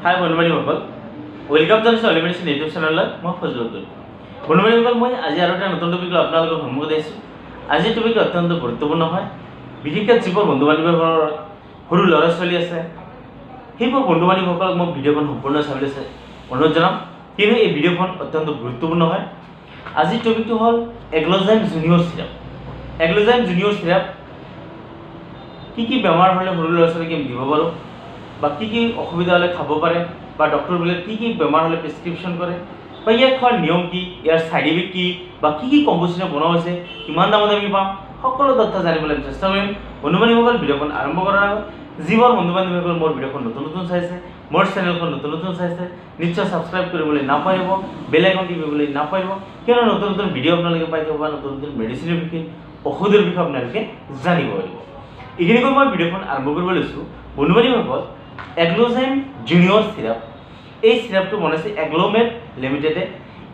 হাই বন্ধুবান্ধৱীসকল, welcome জনাইছোঁ অলি medicine YouTube চেনেললৈ। মই ফজলুল। বন্ধুবান্ধৱীসকল, মই আজি আৰু এটা নতুন টপিক লৈ আপোনালোকৰ সন্মুখত আহিছোঁ। আজিৰ টপিকটো অত্যন্ত গুৰুত্বপূৰ্ণ হয়, বিশেষকৈ যিবোৰ বন্ধু বান্ধৱীসকলৰ সৰু ল'ৰা ছোৱালী আছে সেইবোৰ বন্ধু বান্ধৱীসকলক মই ভিডিঅ'খন সম্পূৰ্ণ চাবলৈ অনুৰোধ জনাম, কিয়নো এই ভিডিঅ'খন অত্যন্ত গুৰুত্বপূৰ্ণ হয়। আজিৰ টপিকটো হ'ল এগ্ল'জাইম জুনিয়ৰ চিৰাপ। এগ্ল'জাইম জুনিয়ৰ চিৰাপ কি কি বেমাৰ হ'লে সৰু ল'ৰা ছোৱালীক দিব পাৰোঁ, বা কি কি অসুবিধা হ'লে খাব পাৰে, বা ডক্টৰবিলাকে কি কি বেমাৰ হ'লে প্ৰেছক্ৰিপশ্যন কৰে, বা ইয়াক খোৱাৰ নিয়ম কি, ইয়াৰ ছাইড ইফেক্ট কি, বা কি কি কম্প'জিশ্যনে বনোৱা হৈছে, কিমান দামত আমি পাম, সকলো তথ্য জানিবলৈ আমি চেষ্টা কৰিম। বন্ধু বান্ধৱীসকল, ভিডিঅ'খন আৰম্ভ কৰাৰ আগত যিবোৰ বন্ধু বান্ধৱীসকল মোৰ ভিডিঅ'খন নতুন চাইছে, মোৰ চেনেলখন নতুন চাইছে, নিশ্চয় ছাবস্ক্ৰাইব কৰিবলৈ নাপাহৰিব, বেল আইকন টিপিবলৈ নাপাহৰিব, কিয়নো নতুন ভিডিঅ' আপোনালোকে পাই যাব, বা নতুন মেডিচিনৰ বিষয়ে, ঔষধৰ বিষয়ে আপোনালোকে জানিব পাৰিব। এইখিনিকৈ মই ভিডিঅ'খন আৰম্ভ কৰিব লৈছোঁ। বন্ধু বান্ধৱীসকল, এগ্ল'জাইম জুনিয়ৰ চিৰাপ, এই চিৰাপটো বনাইছে এগ্ল'মেড লিমিটেডে।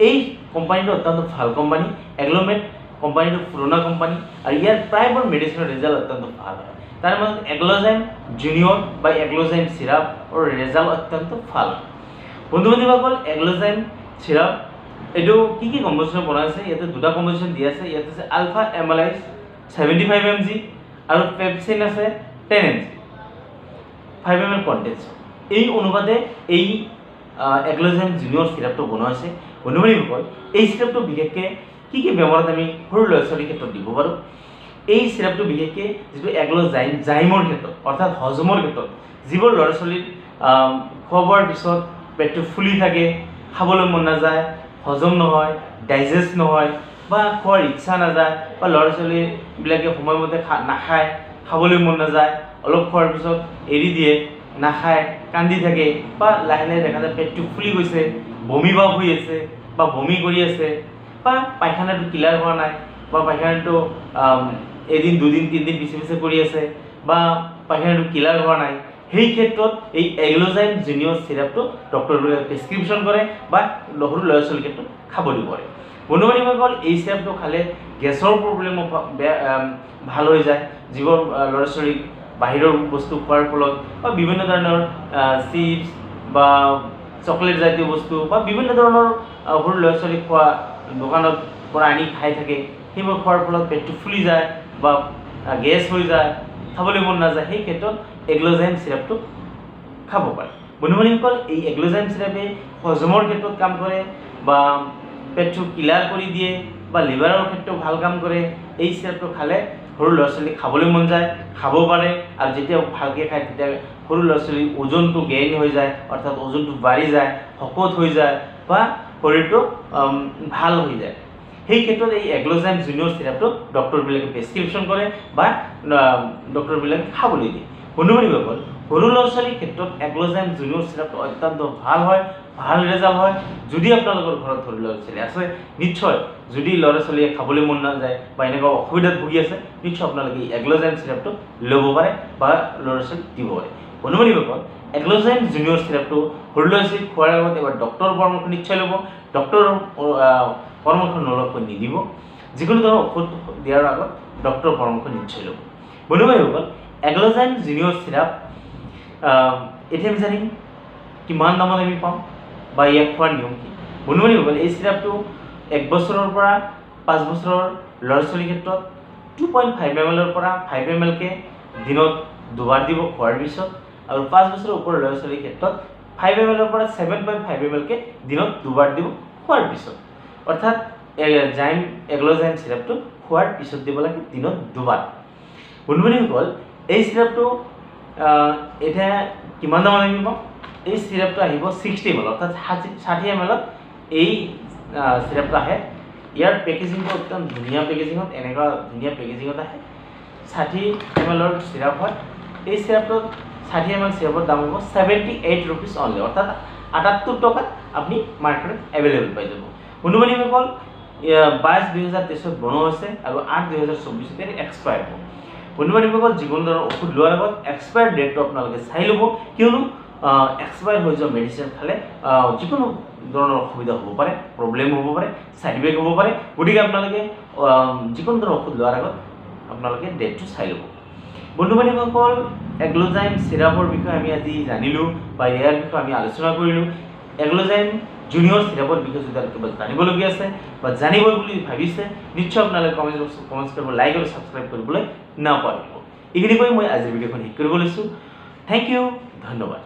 এই কোম্পানীটো অত্যন্ত ভাল কোম্পানী। এগ্ল'মেড কোম্পানীটো পুৰণা কোম্পানী, আৰু ইয়াৰ প্ৰায়বোৰ মেডিচিনৰ ৰিজাল্ট অত্যন্ত ভাল হয়। তাৰ মাজত এগ্ল'জাইম জুনিয়ৰ বা এগ্ল'জাইম চিৰাপৰ ৰিজাল্ট অত্যন্ত ভাল। বন্ধু বান্ধৱীসকল, এগ্ল'জাইম চিৰাপ এইটো কি কি কম্প'জিশ্যন বনাইছে, ইয়াতে দুটা কম্প'জিশ্যন দিয়া আছে। ইয়াত আছে আলফা এমালাইজ 75 mg আৰু পেপচিন আছে 10 mg, 5 ml কণ্টেন্স। এই অনুপাতে এই এগ্ল'জাইম জুনিয়ৰ চিৰাপটো বনোৱা হৈছে। বন্ধু বান্ধৱীসকল, এই চিৰাপটো বিশেষকৈ কি কি বেমাৰত আমি সৰু ল'ৰা ছোৱালীৰ ক্ষেত্ৰত দিব পাৰোঁ। এই চিৰাপটো বিশেষকৈ যিটো এগ্ল'জাইমৰ ক্ষেত্ৰত, অৰ্থাৎ হজমৰ ক্ষেত্ৰত, যিবোৰ ল'ৰা ছোৱালীৰ খোৱা বোৱাৰ পিছত পেটটো ফুলি থাকে, খাবলৈ মন নাযায়, হজম নহয়, ডাইজেষ্ট নহয়, বা খোৱাৰ ইচ্ছা নাযায়, বা ল'ৰা ছোৱালীবিলাকে সময়মতে নাখায়, খাবলৈ মন নাযায়, অলপ খোৱাৰ পিছত এৰি দিয়ে, নাখায়, কান্দি থাকে, বা লাহে লাহে দেখা যায় পেটটো ফুলি গৈছে, বমি ভাৱ হৈ আছে, বা বমি কৰি আছে, বা পায়খানাটো ক্লিয়াৰ হোৱা নাই, বা পায়খানাটো এদিন দুদিন তিনিদিন পিছে কৰি আছে, বা পায়খানাটো ক্লিয়াৰ হোৱা নাই। সেই ক্ষেত্ৰত এই এগ্ল'জাইম জুনিয়ৰ চিৰাপটো ডক্টৰবিলাকে প্ৰেছক্ৰিপশ্যন কৰে, বা সৰু ল'ৰা ছোৱালীৰ ক্ষেত্ৰত খাব দিব পাৰে। বন্ধু বান্ধৱীসকল, এই চিৰাপটো খালে গেছৰ প্ৰব্লেমো ভাল হৈ যায়। যিবোৰ ল'ৰা ছোৱালীক বাহিৰৰ বস্তু খোৱাৰ ফলত, বা বিভিন্ন ধৰণৰ চিপছ বা চকলেট জাতীয় বস্তু, বা বিভিন্ন ধৰণৰ সৰু ল'ৰা ছোৱালীক খোৱা দোকানত পৰা আনি খাই থাকে, সেইবোৰ খোৱাৰ ফলত পেটটো ফুলি যায়, বা গেছ হৈ যায়, খাবলৈ মন নাযায়। সেই ক্ষেত্ৰত এগ্ল'জাইম চিৰাপটো খাব পাৰে। বন্ধু বান্ধৱীসকল, এই এগ্ল'জাইম চিৰাপে হজমৰ ক্ষেত্ৰত কাম কৰে, বা পেটটো ক্লিয়াৰ কৰি দিয়ে, বা লিভাৰৰ ক্ষেত্ৰত ভাল কাম কৰে। এই চিৰাপটো খালে সৰু ল'ৰা ছোৱালীক খাবলৈ মন যায়, খাব পাৰে, আৰু যেতিয়া ভালকৈ খায় তেতিয়া সৰু ল'ৰা ছোৱালীৰ ওজনটো গেইন হৈ যায়, অৰ্থাৎ ওজনটো বাঢ়ি যায়, শকত হৈ যায়, বা শৰীৰটো ভাল হৈ যায়। সেই ক্ষেত্ৰত এই এগ্ল'জাইম জুনিয়ৰ চিৰাপটো ডক্টৰবিলাকে প্ৰেছক্ৰিপশ্যন কৰে, বা ডক্টৰবিলাকে খাবলৈ দিয়ে। বন্ধু বান্ধৱীসকল, সৰু ল'ৰা ছোৱালীৰ ক্ষেত্ৰত এগ্ল'জাইম জুনিয়ৰ চিৰাপটো অত্যন্ত ভাল হয়, ভাল ৰিজাল্ট হয়। যদি আপোনালোকৰ ঘৰত সৰু ল'ৰা ছোৱালী আছে, নিশ্চয় যদি ল'ৰা ছোৱালীয়ে খাবলৈ মন নাযায়, বা এনেকুৱা অসুবিধাত ভুগি আছে, নিশ্চয় আপোনালোকে এই এগ্ল'জাইম চিৰাপটো ল'ব পাৰে, বা ল'ৰা ছোৱালীক দিব পাৰে। বন্ধু বান্ধৱীসকল, এগ্ল'জাইম জুনিয়ৰ চিৰাপটো সৰু ল'ৰা ছোৱালীক খোৱাৰ আগত এবাৰ ডক্টৰৰ পৰামৰ্শ নিশ্চয় ল'ব। ডক্টৰৰ পৰামৰ্শ নলৱাকৈ নিদিব। যিকোনো ধৰণৰ ঔষধ দিয়াৰ আগত ডক্টৰৰ পৰামৰ্শ নিশ্চয় ল'ব। বন্ধু বান্ধৱীসকল, এগ্ল'জাইম জুনিয়ৰ চিৰাপ এতিয়া আমি জানিম কিমান দামত আমি পাম, বা ইয়াক খোৱাৰ নিয়ম কি। বন্ধু বান্ধৱীসকল, এই চিৰাপটো 1 বছৰৰ পৰা 5 বছৰৰ ল'ৰা ছোৱালীৰ ক্ষেত্ৰত 2.5 ml পৰা 5 ml কে দিনত দুবাৰ দিব খোৱাৰ পিছত, আৰু 5 বছৰৰ ওপৰৰ ল'ৰা ছোৱালীৰ ক্ষেত্ৰত 5 ml পৰা 7.5 ml কে দিনত দুবাৰ দিব খোৱাৰ পিছত। অৰ্থাৎ এগ্ল'জাইম চিৰাপটো খোৱাৰ পিছত দিব লাগে দিনত দুবাৰ। বন্ধু বান্ধৱীসকল, এই চিৰাপটো এতিয়া কিমান দামত আমি পাম। এই চিৰাপটো আহিব 60 ml, অৰ্থাৎ 60 ml এই চিৰাপটো আহে। ইয়াৰ পেকেজিংটো একদম ধুনীয়া পেকেজিঙত, এনেকুৱা ধুনীয়া পেকেজিঙত আহে। 60 ml চিৰাপ হয়। এই চিৰাপটোত 60 ml চিৰাপৰ দাম হ'ব 78 rupees অনলি, অৰ্থাৎ 78 টকাত আপুনি মাৰ্কেটত এভেইলেবল পাই যাব। বন্ধু বান্ধৱীসকল, 22/2023 বনোৱা হৈছে, আৰু 8/2024 এক্সপায়াৰ হ'ব। বন্ধু বান্ধৱীসকল, যিকোনো ধৰণৰ ঔষধ লোৱাৰ আগত এক্সপায়াৰ ডেটটো আপোনালোকে চাই ল'ব, কিয়নো এক্সপায়াৰ হৈ যোৱা মেডিচিন খালে যিকোনো ধৰণৰ অসুবিধা হ'ব পাৰে, প্ৰব্লেম হ'ব পাৰে, ছাইড ইফেক্ট হ'ব পাৰে। গতিকে আপোনালোকে যিকোনো ধৰণৰ ঔষধ লোৱাৰ আগত আপোনালোকে ডেটটো চাই ল'ব। বন্ধু বান্ধৱীসকল এগ্লোজাইম চিৰাপৰ বিষয়ে আমি আজি জানিলোঁ বা ইয়াৰ বিষয়ে আমি আলোচনা কৰিলোঁ। এগ্লোজাইম জুনিয়ৰ চিৰাপৰ বিষয়ে যদি আৰু কিবা জানিবলগীয়া আছে বা জানিব বুলি ভাবিছে নিশ্চয় আপোনালোকে কমেণ্টছ কৰিব, লাইক আৰু ছাবস্ক্ৰাইব কৰিবলৈ নাপাহৰিব। এইখিনি কৈ মই আজিৰ ভিডিঅ'খন শেষ কৰিব লৈছোঁ। থেংক ইউ, ধন্যবাদ।